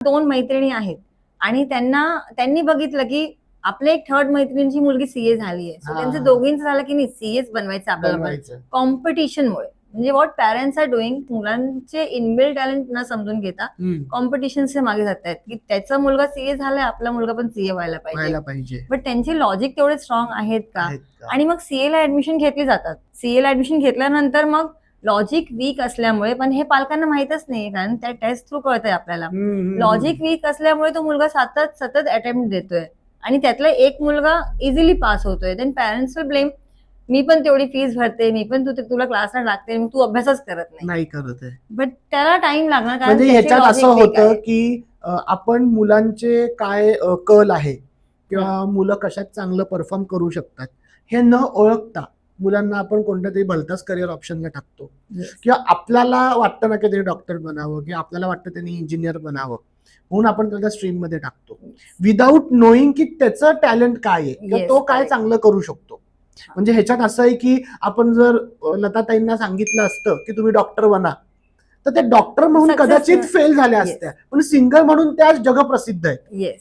2 मैत्रिणी आहेत आणि त्यांनी बघितलं की आपल्या एक थर्ड मैत्रिणीची मुलगी सीए झाली आहे. सो त्यांचं दोघींचं झालं की नाही सीएच बनवायचं आपल्याला कॉम्पिटिशनमुळे. म्हणजे व्हॉट पॅरेंट्स आर डुईंग, मुलांचे इनबिल्ड टॅलेंट न समजून घेता कॉम्पिटिशनच्या मागे जातात की त्याचा मुलगा सीए झालाय, आपला मुलगा पण सीए व्हायला पाहिजे. बट त्यांचे लॉजिक तेवढे स्ट्रॉंग आहेत का? आणि मग सीए ला ऍडमिशन घेतली जातात. सीए ला ऍडमिशन घेतल्यानंतर मग लॉजिक वीक असल्यामुळे, पण हे पालकांना माहितच नाही कारण त्या टेस्ट थ्रू कळतंय आपल्याला, लॉजिक वीक असल्यामुळे तो मुलगा सतत अटेम्प्ट देतोय आणि त्यातला एक मुलगा इझिली पास होतोय. देन पॅरेंट्स विल ब्लेम, मी पण तेवढी फीस भरते, मी पण तुला क्लासला लागते, मग तू अभ्यासच नाही करत आहे. बट त्याला टाइम लागणार कारण म्हणजे ह्याच्यात असं होतं की आपण मुलांचे काय कल आहे किंवा मुलं कशात चांगलं परफॉर्म करू शकतात हे न ओळखता मुलांना आपण कोणत्या तरी भलताच करिअर ऑप्शनला टाकतो. किंवा आपल्याला वाटतं ना की त्यांनी डॉक्टर बनावं किंवा आपल्याला वाटतं त्यांनी इंजिनियर बनावं म्हणून आपण त्याच्या स्ट्रीम मध्ये टाकतो विदाऊट नोईंग की त्याचं टॅलेंट काय आहे किंवा तो काय चांगलं करू शकतो. म्हणजे ह्याच्यात असं आहे की आपण जर लताताईंना सांगितलं असतं की तुम्ही डॉक्टर बना, तर ते डॉक्टर म्हणून कदाचित फेल झाल्या असत्या, पण सिंगर म्हणून त्या जगप्रसिद्ध आहेत.